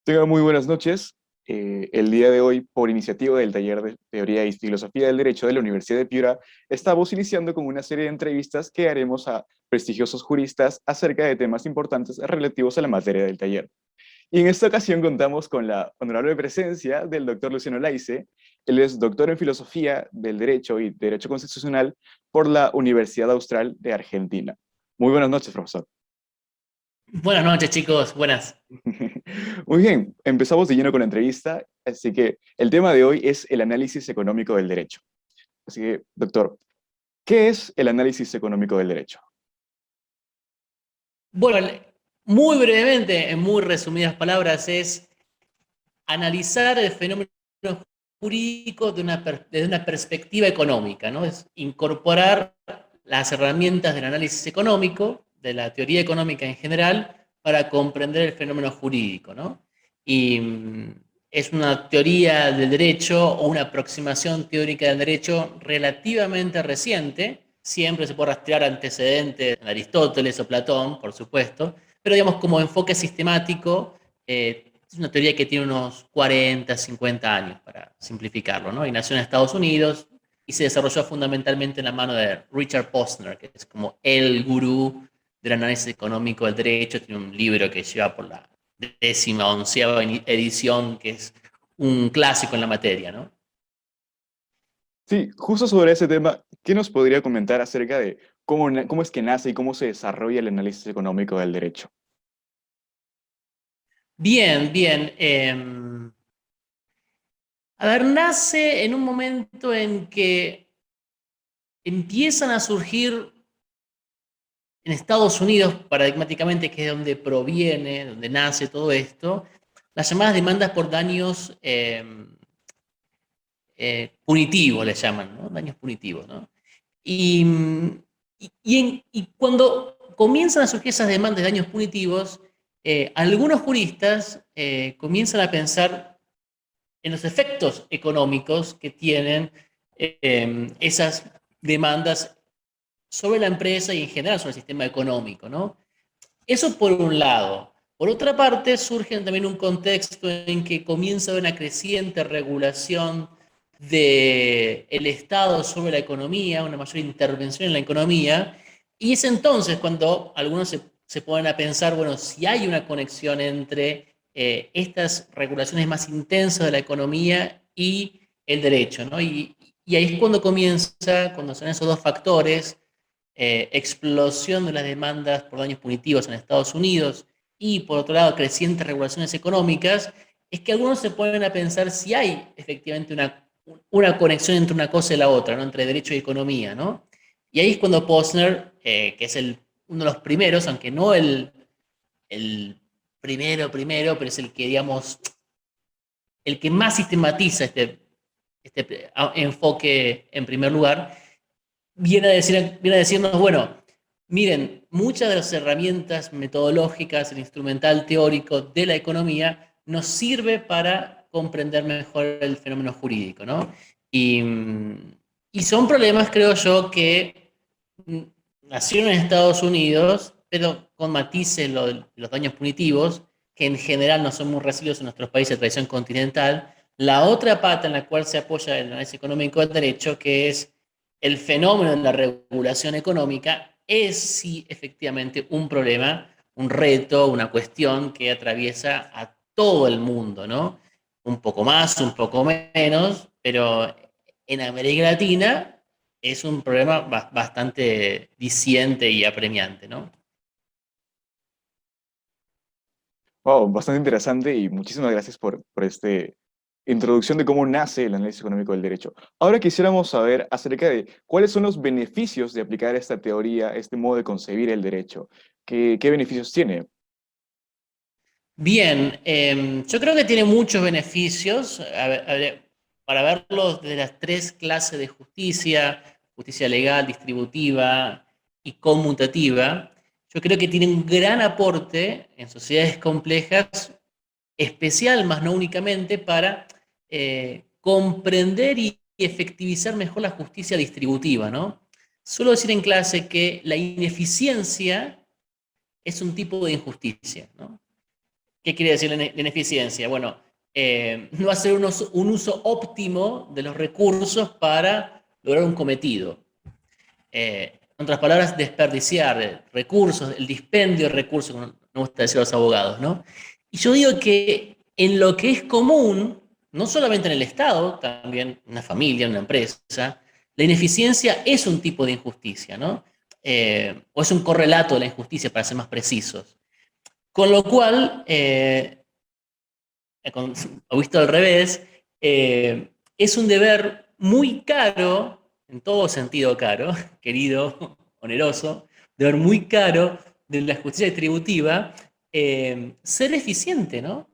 Tengan muy buenas noches. El día de hoy, por iniciativa del Taller de Teoría y Filosofía del Derecho de la Universidad de Piura, estamos iniciando con una serie de entrevistas que haremos a prestigiosos juristas acerca de temas importantes relativos a la materia del taller. Y en esta ocasión contamos con la honorable presencia del doctor Luciano Laice. Él es doctor en Filosofía del Derecho y Derecho Constitucional por la Universidad Austral de Argentina. Muy buenas noches, profesor. Buenas noches, chicos. Buenas. Muy bien, empezamos de lleno con la entrevista, así que el tema de hoy es el análisis económico del derecho. Así que, doctor, ¿qué es el análisis económico del derecho? Bueno, muy brevemente, en muy resumidas palabras, es analizar el fenómeno jurídico desde una perspectiva económica, ¿no? Es incorporar las herramientas del análisis económico, de la teoría económica en general, para comprender el fenómeno jurídico, ¿no? Y es una teoría del derecho o una aproximación teórica del derecho relativamente reciente. Siempre se puede rastrear antecedentes de Aristóteles o Platón, por supuesto, pero digamos como enfoque sistemático, es una teoría que tiene unos 40, 50 años, para simplificarlo, ¿no? Y nació en Estados Unidos y se desarrolló fundamentalmente en la mano de Richard Posner, que es como el gurú del análisis económico del derecho. Tiene un libro que lleva por la 11ª edición, que es un clásico en la materia, ¿no? Sí, justo sobre ese tema, ¿qué nos podría comentar acerca de cómo es que nace y cómo se desarrolla el análisis económico del derecho? Bien, bien. A ver, nace en un momento en que empiezan a surgir en Estados Unidos, paradigmáticamente, que es donde proviene, donde nace todo esto, las llamadas demandas por daños punitivos, le llaman, ¿no? Daños punitivos, ¿no? Y, y cuando comienzan a surgir esas demandas de daños punitivos, algunos juristas comienzan a pensar en los efectos económicos que tienen esas demandas sobre la empresa y en general sobre el sistema económico, ¿no? Eso por un lado. Por otra parte, surge también un contexto en que comienza a haber una creciente regulación del Estado sobre la economía, una mayor intervención en la economía, y es entonces cuando algunos se ponen a pensar, bueno, si hay una conexión entre estas regulaciones más intensas de la economía y el derecho, ¿no? Y ahí es cuando comienza, cuando son esos dos factores, explosión de las demandas por daños punitivos en Estados Unidos y, por otro lado, crecientes regulaciones económicas, es que algunos se ponen a pensar si hay efectivamente una conexión entre una cosa y la otra, ¿no? Entre derecho y economía, ¿no? Y ahí es cuando Posner, que es uno de los primeros, aunque no el primero, pero es el que, digamos, el que más sistematiza este enfoque en primer lugar, viene a decirnos, bueno, miren, muchas de las herramientas metodológicas, el instrumental teórico de la economía nos sirve para comprender mejor el fenómeno jurídico, ¿no? Y, y son problemas, creo yo, que mm, nacieron en Estados Unidos, pero con matices los daños punitivos, que en general no son muy recibidos en nuestros países de tradición continental. La otra pata en la cual se apoya el análisis económico del derecho, que es el fenómeno de la regulación económica, es sí efectivamente un problema, un reto, una cuestión que atraviesa a todo el mundo, ¿no? Un poco más, un poco menos, pero en América Latina es un problema bastante diciente y apremiante, ¿no? Wow, bastante interesante y muchísimas gracias por esta introducción de cómo nace el análisis económico del derecho. Ahora quisiéramos saber acerca de cuáles son los beneficios de aplicar esta teoría, este modo de concebir el derecho. ¿Qué beneficios tiene? Bien, yo creo que tiene muchos beneficios. Para verlos de las tres clases de justicia: justicia legal, distributiva y conmutativa, yo creo que tiene un gran aporte en sociedades complejas, especial, más no únicamente, para comprender y efectivizar mejor la justicia distributiva, ¿no? Suelo decir en clase que la ineficiencia es un tipo de injusticia, ¿no? ¿Qué quiere decir la ineficiencia? Bueno, no hacer un uso óptimo de los recursos para lograr un cometido. En otras palabras, desperdiciar recursos, el dispendio de recursos, como nos gusta decir a los abogados, ¿no? Y yo digo que en lo que es común, no solamente en el Estado, también en una familia, en una empresa, la ineficiencia es un tipo de injusticia, ¿no? O es un correlato de la injusticia, para ser más precisos. Con lo cual, visto al revés, es un deber muy caro, en todo sentido caro, querido, oneroso, deber muy caro de la justicia distributiva, ser eficiente, ¿no?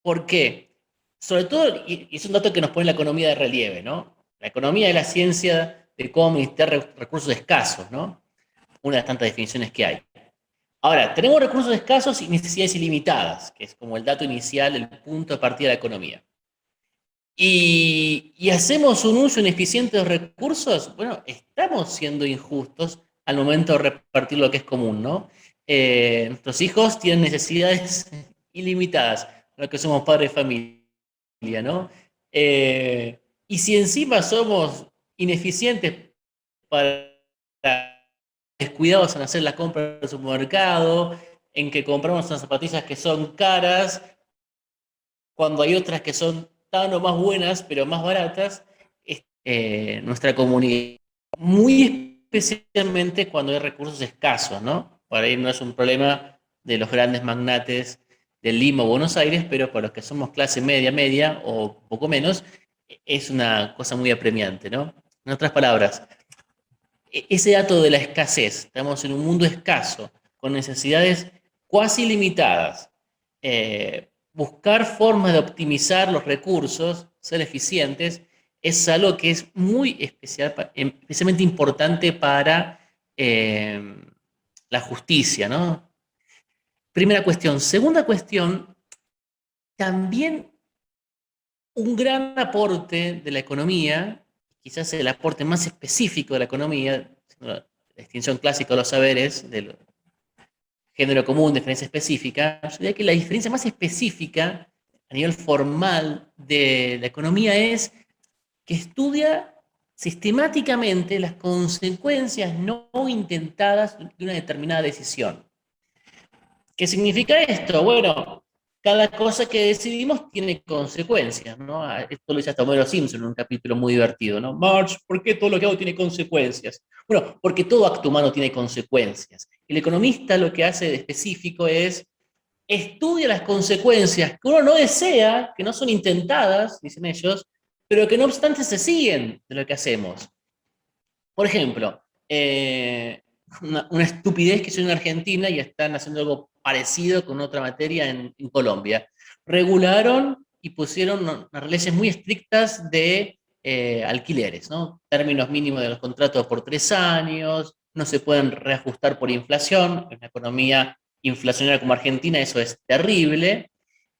¿Por qué? Sobre todo, y es un dato que nos pone la economía de relieve, ¿no? La economía es la ciencia de cómo administrar recursos escasos, ¿no? Una de las tantas definiciones que hay. Ahora, tenemos recursos escasos y necesidades ilimitadas, que es como el dato inicial, el punto de partida de la economía. Y hacemos un uso ineficiente de los recursos, bueno, estamos siendo injustos al momento de repartir lo que es común, ¿no? Nuestros hijos tienen necesidades ilimitadas, los que somos padres de familia, ¿no? Y si encima somos ineficientes para descuidados en hacer la compra del supermercado, en que compramos unas zapatillas que son caras, cuando hay otras que son tan o más buenas, pero más baratas, nuestra comunidad, muy especialmente cuando hay recursos escasos, ¿no? Para ahí no es un problema de los grandes magnates de Lima o Buenos Aires, pero para los que somos clase media, media o poco menos, es una cosa muy apremiante, ¿no? En otras palabras, ese dato de la escasez, estamos en un mundo escaso, con necesidades cuasi limitadas. Buscar formas de optimizar los recursos, ser eficientes, es algo que es muy especialmente importante para la justicia, ¿no? Primera cuestión. Segunda cuestión, también un gran aporte de la economía, quizás el aporte más específico de la economía, la distinción clásica de los saberes, del género común, diferencia específica, yo diría que la diferencia más específica a nivel formal de la economía es que estudia sistemáticamente las consecuencias no intentadas de una determinada decisión. ¿Qué significa esto? Bueno, cada cosa que decidimos tiene consecuencias, ¿no? Esto lo dice hasta Homero Simpson en un capítulo muy divertido, ¿no? Marge, ¿por qué todo lo que hago tiene consecuencias? Bueno, porque todo acto humano tiene consecuencias. El economista lo que hace de específico es estudia las consecuencias que uno no desea, que no son intentadas, dicen ellos, pero que no obstante se siguen de lo que hacemos. Por ejemplo, una estupidez que hicieron en Argentina y están haciendo algo parecido con otra materia en Colombia. Regularon y pusieron unas leyes muy estrictas de alquileres, ¿no? Términos mínimos de los contratos por 3 años, no se pueden reajustar por inflación. En una economía inflacionaria como Argentina eso es terrible.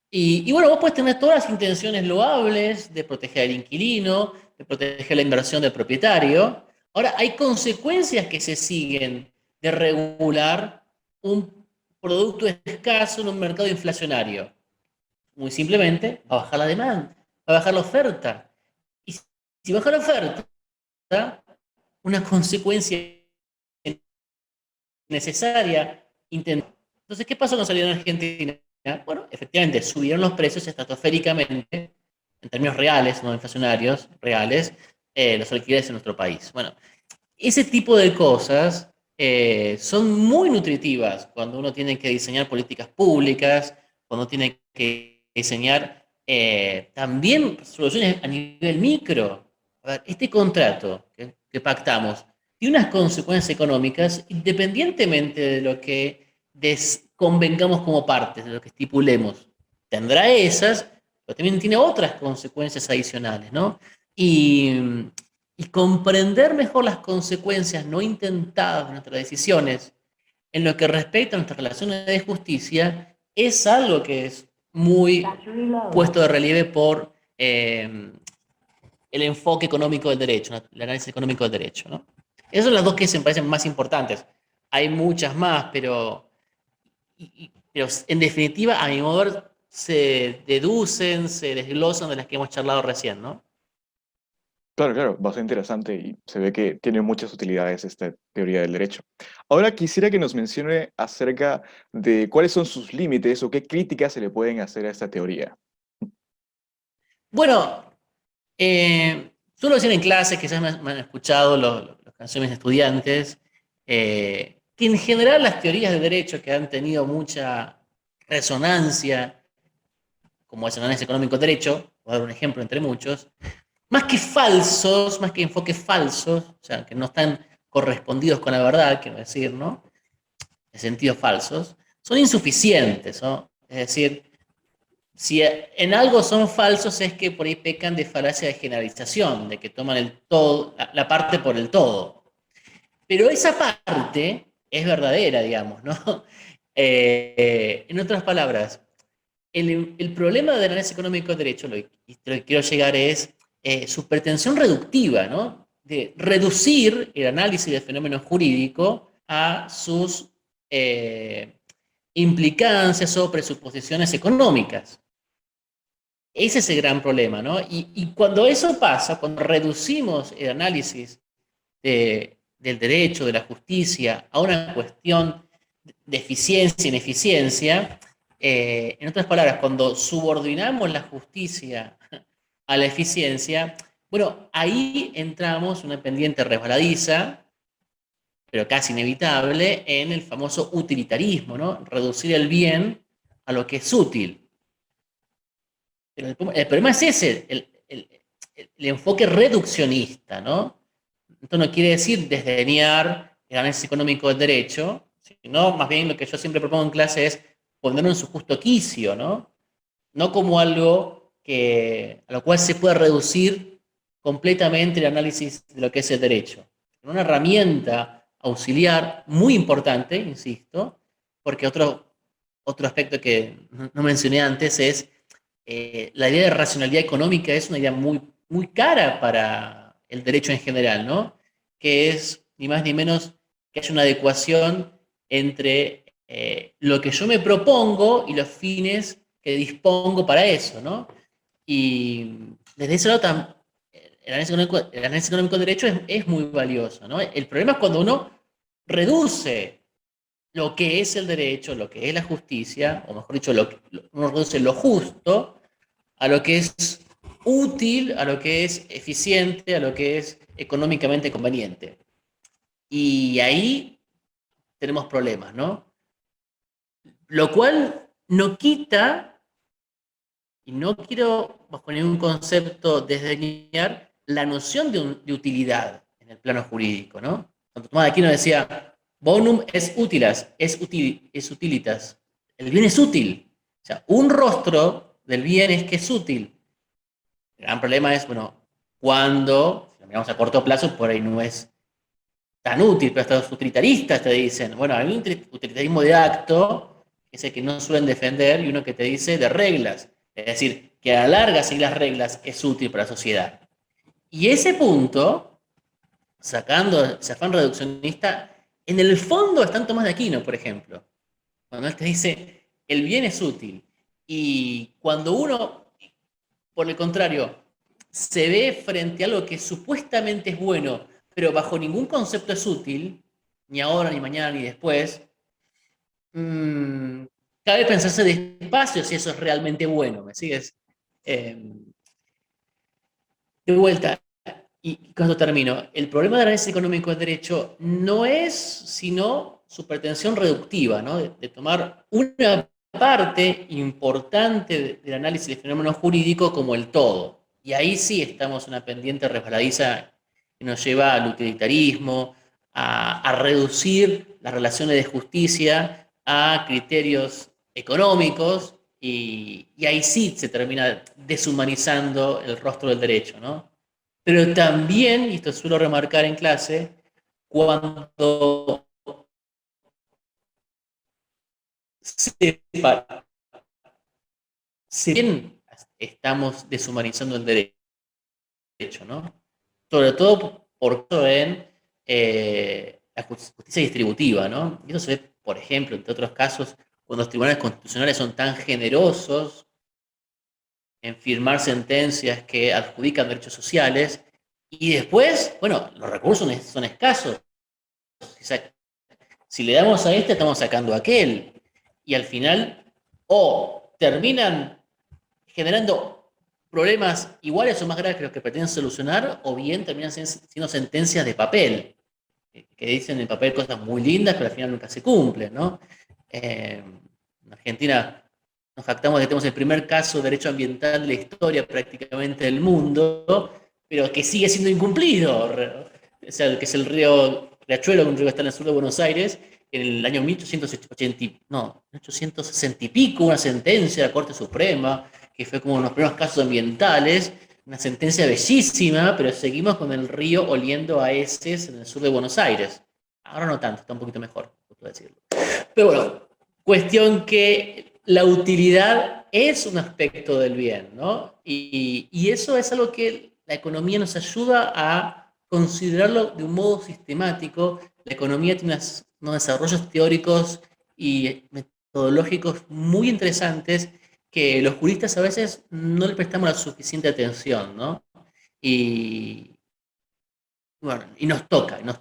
Y bueno, vos puedes tener todas las intenciones loables de proteger al inquilino, de proteger la inversión del propietario. Ahora, hay consecuencias que se siguen de regular un producto escaso en un mercado inflacionario. Muy simplemente, va a bajar la demanda, va a bajar la oferta. Y si baja la oferta, una consecuencia necesaria. Entonces, ¿qué pasó con la salida en Argentina? Bueno, efectivamente, subieron los precios estratosféricamente, en términos reales, no inflacionarios, reales, los alquileres en nuestro país. Bueno, ese tipo de cosas son muy nutritivas cuando uno tiene que diseñar políticas públicas, cuando tiene que diseñar también soluciones a nivel micro. A ver, este contrato que pactamos tiene unas consecuencias económicas independientemente de lo que convengamos como partes, de lo que estipulemos. Tendrá esas, pero también tiene otras consecuencias adicionales, ¿no? Y, y comprender mejor las consecuencias no intentadas de nuestras decisiones en lo que respecta a nuestras relaciones de justicia es algo que es muy puesto de relieve por el enfoque económico del derecho, el análisis económico del derecho, ¿no? Esas son las dos que se me parecen más importantes. Hay muchas más, pero pero en definitiva, a mi modo, se deducen, se desglosan de las que hemos charlado recién, ¿no? Claro, claro, bastante interesante y se ve que tiene muchas utilidades esta teoría del derecho. Ahora quisiera que nos mencione acerca de cuáles son sus límites o qué críticas se le pueden hacer a esta teoría. Bueno, suelo decir en clase, quizás me han escuchado los canciones de estudiantes, que en general las teorías de derecho que han tenido mucha resonancia, como es el análisis económico de derecho, voy a dar un ejemplo entre muchos, más que falsos, más que enfoques falsos, o sea, que no están correspondidos con la verdad, quiero decir, ¿no? En sentidos falsos, son insuficientes, ¿no? Es decir, si en algo son falsos es que por ahí pecan de falacia de generalización, de que toman el todo, la parte por el todo. Pero esa parte es verdadera, digamos, ¿no? En otras palabras, el problema del análisis económico de derecho, lo que quiero llegar es su pretensión reductiva, ¿no? De reducir el análisis del fenómeno jurídico a sus implicancias o presuposiciones económicas. Ese es el gran problema, ¿no? Y cuando eso pasa, cuando reducimos el análisis del derecho, de la justicia, a una cuestión de eficiencia e ineficiencia, en otras palabras, cuando subordinamos la justicia a la eficiencia, bueno, ahí entramos en una pendiente resbaladiza, pero casi inevitable, en el famoso utilitarismo, ¿no? Reducir el bien a lo que es útil. Pero el problema es ese, el enfoque reduccionista, ¿no? Esto no quiere decir desdeñar el análisis económico del derecho, sino más bien lo que yo siempre propongo en clase es ponerlo en su justo quicio, ¿no? No como algo a lo cual se puede reducir completamente el análisis de lo que es el derecho. Una herramienta auxiliar muy importante, insisto, porque otro aspecto que no mencioné antes es la idea de racionalidad económica es una idea muy cara para el derecho en general, ¿no? Que es ni más ni menos que haya una adecuación entre lo que yo me propongo y los fines que dispongo para eso, ¿no? Y desde ese lado, el análisis económico del derecho es muy valioso, ¿no? El problema es cuando uno reduce lo que es el derecho, lo que es la justicia, o mejor dicho, uno reduce lo justo a lo que es útil, a lo que es eficiente, a lo que es económicamente conveniente. Y ahí tenemos problemas, ¿no? Lo cual no quita, y no quiero bajo ningún concepto desdeñar, la noción de utilidad en el plano jurídico, ¿no? Cuando Tomás de Aquino decía, bonum es utilas, es utilitas. El bien es útil. O sea, un rostro del bien es que es útil. El gran problema es, bueno, cuando, si lo miramos a corto plazo, por ahí no es tan útil, pero hasta los utilitaristas te dicen, bueno, hay un utilitarismo de acto, que es el que no suelen defender, y uno que te dice de reglas. Es decir, que a la larga seguir las reglas es útil para la sociedad. Y ese punto, sacando ese afán reduccionista, en el fondo están Tomás de Aquino, por ejemplo. Cuando él te dice, el bien es útil. Y cuando uno, por el contrario, se ve frente a algo que supuestamente es bueno, pero bajo ningún concepto es útil, ni ahora, ni mañana, ni después, mmm, cabe pensarse despacio si eso es realmente bueno, ¿me sigues? Eh, de vuelta, y con esto termino, el problema del análisis económico del derecho no es sino su pretensión reductiva, ¿no? De tomar una parte importante del análisis del fenómeno jurídico como el todo. Y ahí sí estamos en una pendiente resbaladiza que nos lleva al utilitarismo, a reducir las relaciones de justicia a criterios económicos y ahí sí se termina deshumanizando el rostro del derecho, ¿no? Pero también, y esto suelo remarcar en clase, cuando se, si bien estamos deshumanizando el derecho, ¿no? Sobre todo por en la justicia distributiva, ¿no? Y eso se ve, por ejemplo, entre otros casos, cuando los tribunales constitucionales son tan generosos en firmar sentencias que adjudican derechos sociales, y después, bueno, los recursos son escasos. O sea, si le damos a este, estamos sacando a aquel. Y al final, o terminan generando problemas iguales o más graves que los que pretenden solucionar, o bien terminan siendo sentencias de papel, que dicen en papel cosas muy lindas, pero al final nunca se cumplen, ¿no? En Argentina nos jactamos de que tenemos el primer caso de derecho ambiental de la historia prácticamente del mundo, pero que sigue siendo incumplido. O sea, que es el río Riachuelo, un río que está en el sur de Buenos Aires, en el año 1880, no, 1860 y pico, una sentencia de la Corte Suprema, que fue como uno de los primeros casos ambientales, una sentencia bellísima, pero seguimos con el río oliendo a heces en el sur de Buenos Aires. Ahora no tanto, está un poquito mejor, puedo decirlo. Pero bueno, cuestión que la utilidad es un aspecto del bien, ¿no? Y eso es algo que la economía nos ayuda a considerarlo de un modo sistemático. La economía tiene unos desarrollos teóricos y metodológicos muy interesantes que los juristas a veces no le prestamos la suficiente atención, ¿no? Y bueno, y nos toca, ¿no?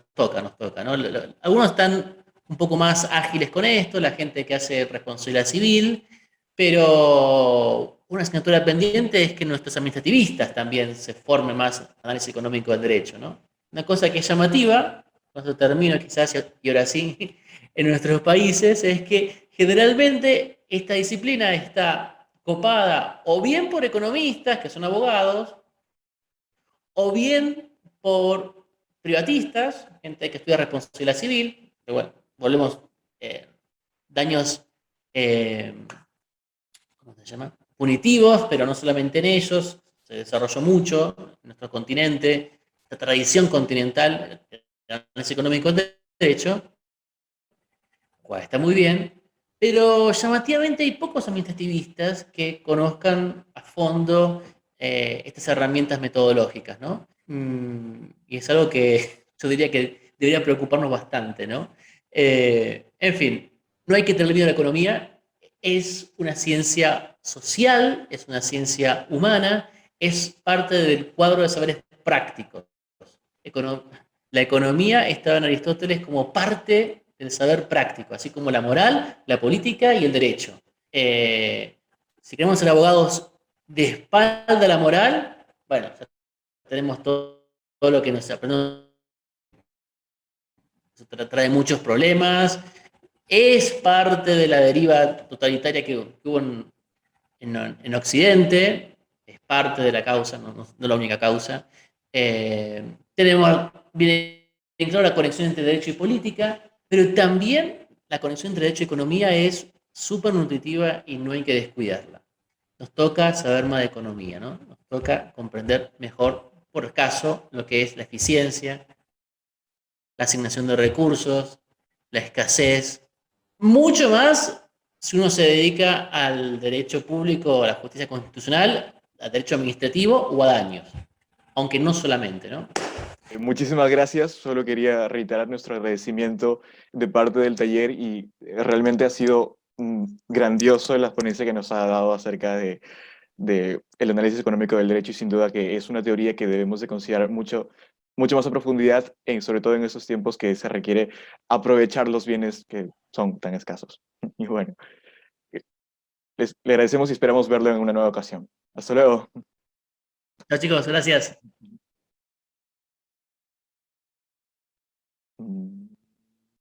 Algunos están un poco más ágiles con esto, la gente que hace responsabilidad civil, pero una asignatura pendiente es que nuestros administrativistas también se formen más en análisis económico del derecho, ¿no? Una cosa que es llamativa, cuando termino quizás, y ahora sí, en nuestros países, es que generalmente esta disciplina está copada o bien por economistas, que son abogados, o bien por privatistas, gente que estudia responsabilidad civil, que bueno, volvemos daños, eh, ¿cómo se llama? Punitivos, pero no solamente en ellos, se desarrolló mucho en nuestro continente, esta tradición continental, el análisis económico del derecho, cual está muy bien, pero llamativamente hay pocos administrativistas que conozcan a fondo estas herramientas metodológicas, ¿no? Y es algo que yo diría que debería preocuparnos bastante, ¿no? En fin, no hay que tener miedo a la economía, es una ciencia social, es una ciencia humana, es parte del cuadro de saberes prácticos. Econo- la economía estaba en Aristóteles como parte del saber práctico, así como la moral, la política y el derecho. Si queremos ser abogados de espalda a la moral, bueno, ya tenemos todo lo que nos aprendemos, trae muchos problemas, es parte de la deriva totalitaria que hubo en Occidente, es parte de la causa, no la única causa. Viene claro la conexión entre derecho y política, pero también la conexión entre derecho y economía es súper nutritiva y no hay que descuidarla. Nos toca saber más de economía, ¿no? Nos toca comprender mejor, por caso, lo que es la eficiencia, la asignación de recursos, la escasez, mucho más si uno se dedica al derecho público, a la justicia constitucional, al derecho administrativo o a daños, aunque no solamente, ¿no? Muchísimas gracias. Solo quería reiterar nuestro agradecimiento de parte del taller y realmente ha sido grandioso la ponencia que nos ha dado acerca de el análisis económico del derecho y sin duda que es una teoría que debemos de considerar mucho más a profundidad, sobre todo en estos tiempos que se requiere aprovechar los bienes que son tan escasos. Y bueno, le agradecemos y esperamos verlo en una nueva ocasión. Hasta luego. Chao chicos, gracias.